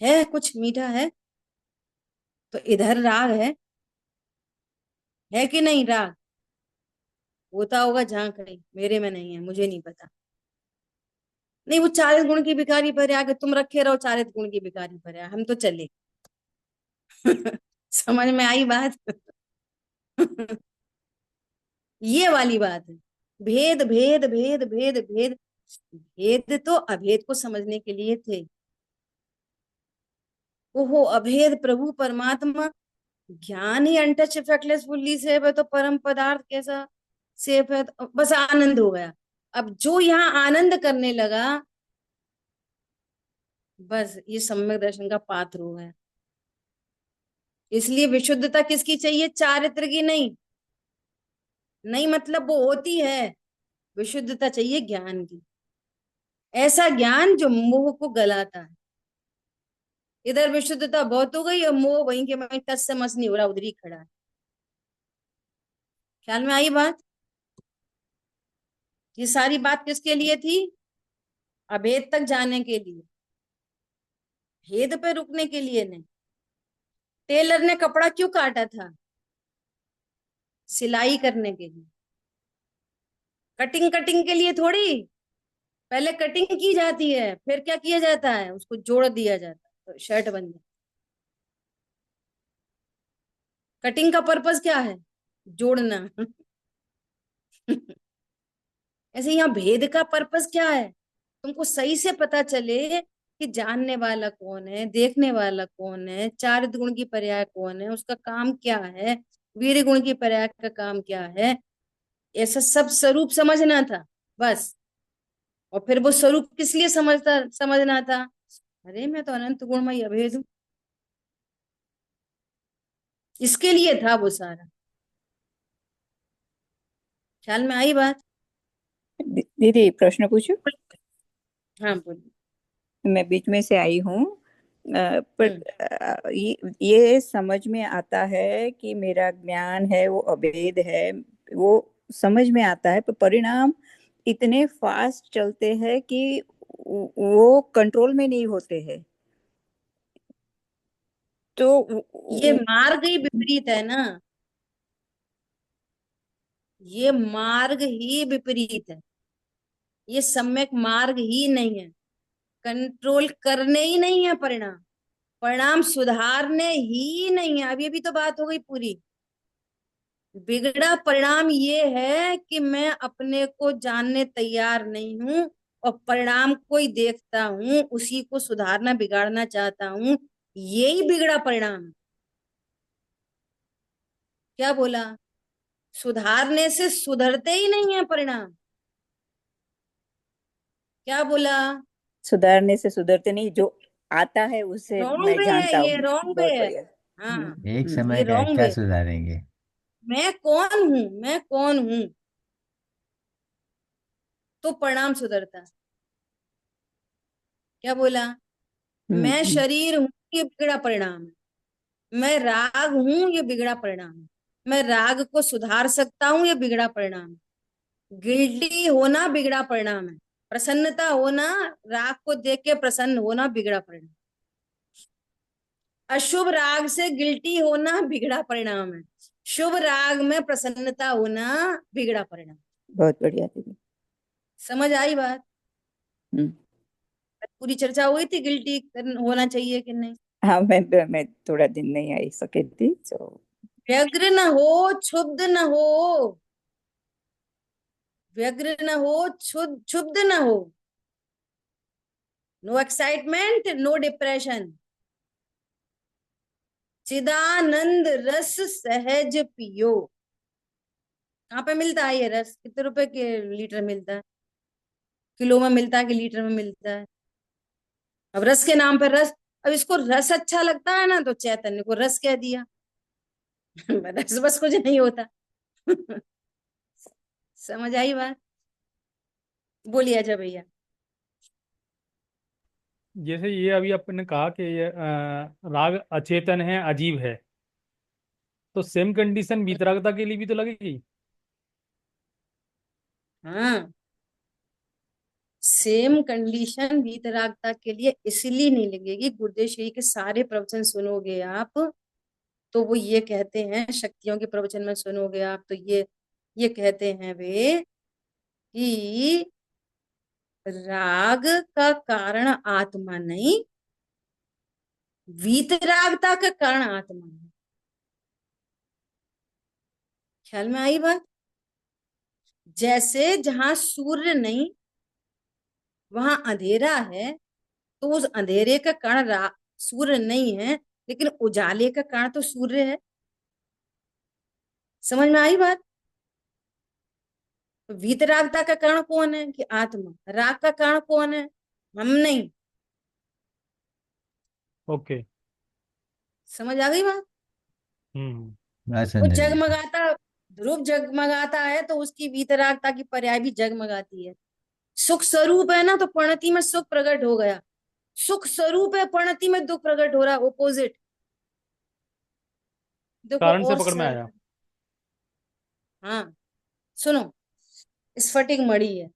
है कुछ मीठा है? तो इधर राग है कि नहीं? राग होता होगा जहां कहीं, मेरे में नहीं है, मुझे नहीं पता। नहीं, वो 40 गुण की भिखारी पर आके तुम रखे रहो, 40 गुण की भिखारी पर हम तो चले। समझ में आई बात? ये वाली बात है। भेद भेद भेद भेद भेद, भेद तो अभेद को समझने के लिए थे। ओहो, अभेद प्रभु परमात्मा, ज्ञान ही अनटच इफेक्टलेस फुल्ली सेफ है, तो परम पदार्थ कैसा सेफ है? तो बस आनंद हो गया। अब जो यहाँ आनंद करने लगा, बस ये सम्यक दर्शन का पात्र हो गया। इसलिए विशुद्धता किसकी चाहिए? चारित्र की नहीं। नहीं मतलब वो होती है, विशुद्धता चाहिए ज्ञान की, ऐसा ज्ञान जो मोह को गलाता है। इधर विशुद्धता बहुत हो गई और मोह वहीं के वहीं टस से मस नहीं हो रहा, उधर ही खड़ा है। ख्याल में आई बात? ये सारी बात किसके लिए थी? अभेद तक जाने के लिए, भेद पे रुकने के लिए नहीं। टेलर ने कपड़ा क्यों काटा था? सिलाई करने के लिए, कटिंग कटिंग के लिए थोड़ी। पहले कटिंग की जाती है, फिर क्या किया जाता है? उसको जोड़ दिया जाता है, तो शर्ट बन जाती। कटिंग का पर्पस क्या है? जोड़ना। ऐसे यहाँ भेद का पर्पस क्या है? तुमको सही से पता चले कि जानने वाला कौन है, देखने वाला कौन है, चार गुण की पर्याय कौन है, उसका काम क्या है, वीर गुण की पर्याय का काम क्या है, ऐसा सब स्वरूप समझना था बस। और फिर वो स्वरूप किस लिए समझना था? अरे मैं तो अनंत गुणमय अभेद हूं, इसके लिए था वो सारा। ख्याल में आई बात? दीदी प्रश्न पूछूं? हाँ बोलिए। मैं बीच में से आई हूँ। पर ये समझ में आता है कि मेरा ज्ञान है वो अभेद है, वो समझ में आता है, पर परिणाम इतने फास्ट चलते हैं कि वो कंट्रोल में नहीं होते हैं। तो ये मार्ग ही विपरीत है ना, ये मार्ग ही विपरीत है, ये सम्यक मार्ग ही नहीं है। कंट्रोल करने ही नहीं है परिणाम, परिणाम सुधारने ही नहीं है। अभी अभी तो बात हो गई पूरी। बिगड़ा परिणाम ये है कि मैं अपने को जानने तैयार नहीं हूं और परिणाम को ही देखता हूं, उसी को सुधारना बिगाड़ना चाहता हूं, यही बिगड़ा परिणाम है। क्या बोला? सुधारने से सुधरते ही नहीं है परिणाम। क्या बोला? सुधारने से सुधरते नहीं, जो आता है उससे रॉन्ग मैं वे है, जानता ये हूँ। रॉन्ग वे बहुत है। बढ़िया। हाँ, एक ये समय का रॉन्ग क्या वे। सुधारेंगे? मैं कौन हूं, मैं कौन हूं, तो परिणाम सुधरता है। क्या बोला? मैं हम्म। शरीर हूं, ये बिगड़ा परिणाम है। मैं राग हूं, ये बिगड़ा परिणाम है। मैं राग को सुधार सकता हूं, ये बिगड़ा परिणाम है। गिल्टी होना बिगड़ा परिणाम है। प्रसन्नता होना, राग को देख के प्रसन्न होना बिगड़ा परिणाम। अशुभ राग से गिल्टी होना बिगड़ा परिणाम है। शुभ राग में प्रसन्नता होना बिगड़ा परिणाम। बहुत बढ़िया दीदी। समझ आई बात? हम्म। पूरी चर्चा हुई थी गिल्टी होना चाहिए कि नहीं। हाँ, मैं थोड़ा दिन नहीं आई सकी थी, तो व्यग्र न हो, क्षुब्ध न हो, व्यग्र न हो, क्षुब्ध न हो, नो एक्साइटमेंट, नो डिप्रेशन, चिदानंद रस सहज पियो। कहाँ पे मिलता है ये रस? कितने रुपए के लीटर मिलता है? किलो में मिलता है कि लीटर में मिलता है? अब रस के नाम पे रस, अब इसको रस अच्छा लगता है ना तो चैतन्य को रस कह दिया। रस बस कुछ नहीं होता। समझ आई बात? बोलिए अजय भैया। जैसे ये अभी आपने कहा कि ये राग अचेतन है, अजीब है, तो सेम कंडीशन वीतरागता के लिए भी तो लगेगी। हाँ, सेम कंडीशन वीतरागता के लिए इसलिए नहीं लगेगी। गुरुदेव श्री के सारे प्रवचन सुनोगे आप तो वो ये कहते हैं, शक्तियों के प्रवचन में सुनोगे आप तो ये कहते हैं वे कि राग का कारण आत्मा नहीं, वीतरागता का कारण आत्मा है। ख्याल में आई बात? जैसे जहां सूर्य नहीं वहां अंधेरा है, तो उस अंधेरे का कारण सूर्य नहीं है, लेकिन उजाले का कारण तो सूर्य है। समझ में आई बात? तो वीतरागता का कारण कौन है? कि आत्मा। राग का कारण कौन है? हम नहीं। ओके। समझ आ गई बात? हम्म। वो समझ गया। जगमगाता, ध्रुव जगमगाता है तो उसकी वीतरागता की पर्याय भी जगमगाती है। सुख स्वरूप है ना, तो प्रणति में सुख प्रकट हो गया। सुख स्वरूप है, प्रणति में दुख प्रकट हो रहा है, ओपोजिट। देखो कारण से और पकड़ में आया। हाँ, सुनो, स्फटिक मणि है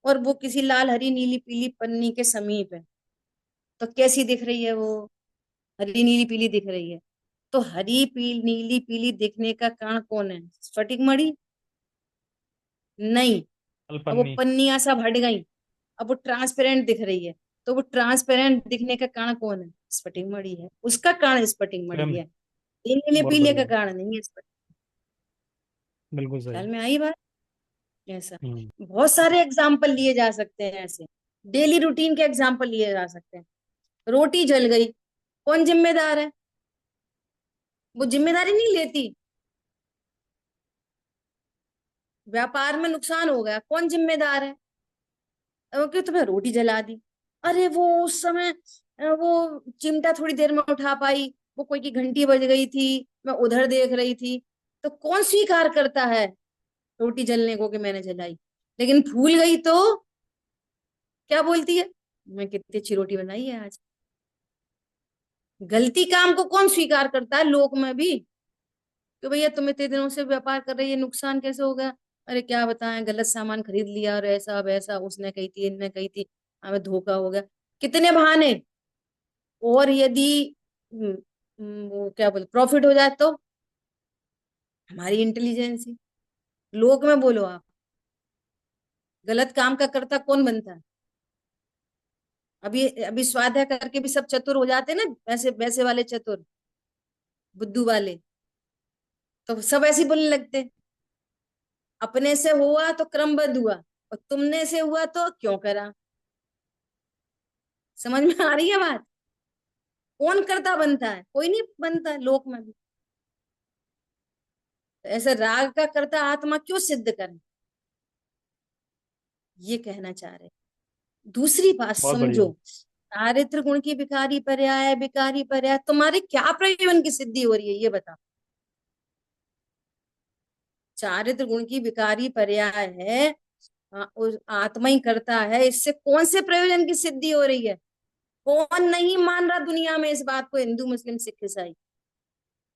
और वो किसी लाल हरी नीली पीली पन्नी के समीप है, तो कैसी दिख रही है वो? हरी नीली पीली दिख रही है। तो हरी पीली नीली पीली दिखने का कारण कौन है? स्फटिक मणि नहीं। अब वो अल्पन्नी। पन्नियां सब हट गई, अब वो ट्रांसपेरेंट दिख रही है। तो वो ट्रांसपेरेंट दिखने का कारण कौन है? स्फटिक मणि है। उसका कारण स्फटिक मणि स्वयं। है, ये नीले बहुत पीले का बढ़िया। कारण नहीं है स्फटिक। बिल्कुल ख्याल सही। में आई बात? ऐसा हम्म। बहुत सारे एग्जाम्पल लिए जा सकते हैं, ऐसे डेली रूटीन के एग्जाम्पल लिए जा सकते हैं। रोटी जल गई, कौन जिम्मेदार है? वो जिम्मेदारी नहीं लेती। व्यापार में नुकसान हो गया, कौन जिम्मेदार है? ओके, तुम्हें रोटी जला दी। अरे वो उस समय वो चिमटा थोड़ी देर में उठा पाई, वो कोई की घंटी बज गई थी, मैं उधर देख रही थी। तो कौन स्वीकार करता है रोटी जलने को कि मैंने जलाई? लेकिन भूल गई तो क्या बोलती है? मैं कितनी अच्छी रोटी बनाई है आज। गलती काम को कौन स्वीकार करता है लोक में भी? कि भैया तुम इतने दिनों से व्यापार कर रही है, नुकसान कैसे हो गया? अरे क्या बताएं, गलत सामान खरीद लिया और ऐसा वैसा, उसने कही थी, इनने कही थी, हमें धोखा हो गया। कितने बहाने। और यदि वो क्या बोले, प्रॉफिट हो जाए तो हमारी इंटेलिजेंसी। लोक में बोलो आप, गलत काम का कर्ता कौन बनता है? अभी अभी स्वाध्याय करके भी सब चतुर हो जाते हैं ना, वैसे वैसे वाले चतुर, बुद्धू वाले, तो सब ऐसे ही बोलने लगते। अपने से हुआ तो क्रमबद्ध हुआ, और तुमने से हुआ तो क्यों करा? समझ में आ रही है बात? कौन करता बनता है? कोई नहीं बनता लोक में भी। तो ऐसे राग का कर्ता आत्मा क्यों सिद्ध करे, ये कहना चाह रहे। दूसरी बात बहुत समझो, बढ़िया। चारित्र गुण की विकारी पर्याय तुम्हारे क्या प्रयोजन की सिद्धि हो रही है, ये बता। चारित्र गुण की विकारी पर्याय है, उस आत्मा ही करता है, इससे कौन से प्रयोजन की सिद्धि हो रही है? कौन नहीं मान रहा दुनिया में इस बात को, हिंदू मुस्लिम सिख ईसाई,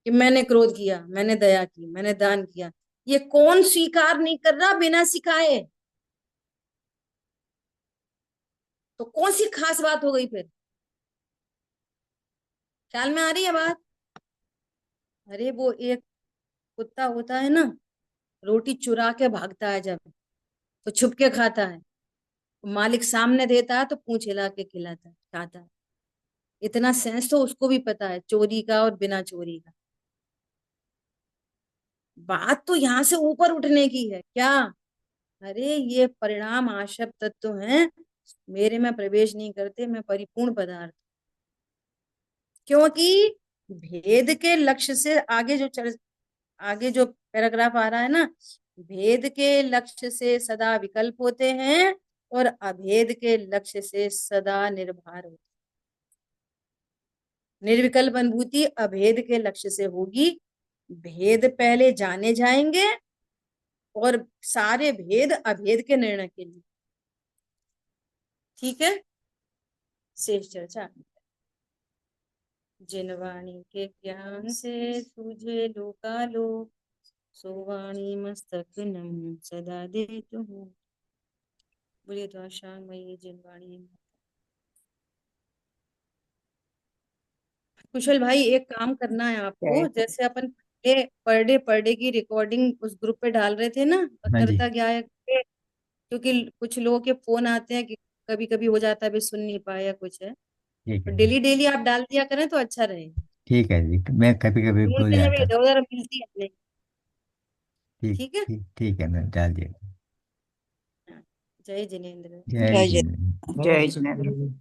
कि मैंने क्रोध किया, मैंने दया की, मैंने दान किया? ये कौन स्वीकार नहीं कर रहा बिना सिखाए? तो कौन सी खास बात हो गई फिर? ख्याल में आ रही है बात? अरे वो एक कुत्ता होता है ना, रोटी चुरा के भागता है जब, तो छुप के खाता है, मालिक सामने देता है तो पूंछ हिला के खिलाता है, खाता है। इतना सेंस तो उसको भी पता है, चोरी का और बिना चोरी का। बात तो यहाँ से ऊपर उठने की है क्या? अरे ये परिणाम आशय तत्व हैं, मेरे में प्रवेश नहीं करते, मैं परिपूर्ण पदार्थ। क्योंकि भेद के लक्ष्य से आगे आगे जो पैराग्राफ आ रहा है ना, भेद के लक्ष्य से सदा विकल्प होते हैं और अभेद के लक्ष्य से सदा निर्भर होते। निर्विकल्प अनुभूति अभेद के लक्ष्य से होगी। भेद पहले जाने जाएंगे और सारे भेद अभेद के निर्णय के लिए। ठीक है, शेष चर्चा। जिन वाणी के ज्ञान से तुझे लोकालोक, सो वाणी मस्तक नम सदा देत हूँ। बोलिए तो आशान मई जिन वाणी। कुशल भाई, एक काम करना है आपको, जैसे अपन पर डे की रिकॉर्डिंग उस ग्रुप पे डाल रहे थे ना, हाँ जी। करता क्या है पे, क्योंकि कुछ लोगों के फोन आते हैं कि कभी कभी हो जाता है भी सुन नहीं पाया कुछ है, ठीक तो है। डेली डेली आप डाल दिया करें तो अच्छा रहेगा। ठीक है जी, मैं कभी कभी भूल ढूंढते हैं भी जाता। इधर उधर मिलती है नहीं। ठीक ठीक है। ठीक ठीक है, मैं डाल दिया। हाँ, जय जिनेन्द्र। जय जय जिनेन्द्र। जय जिनेन्द्र।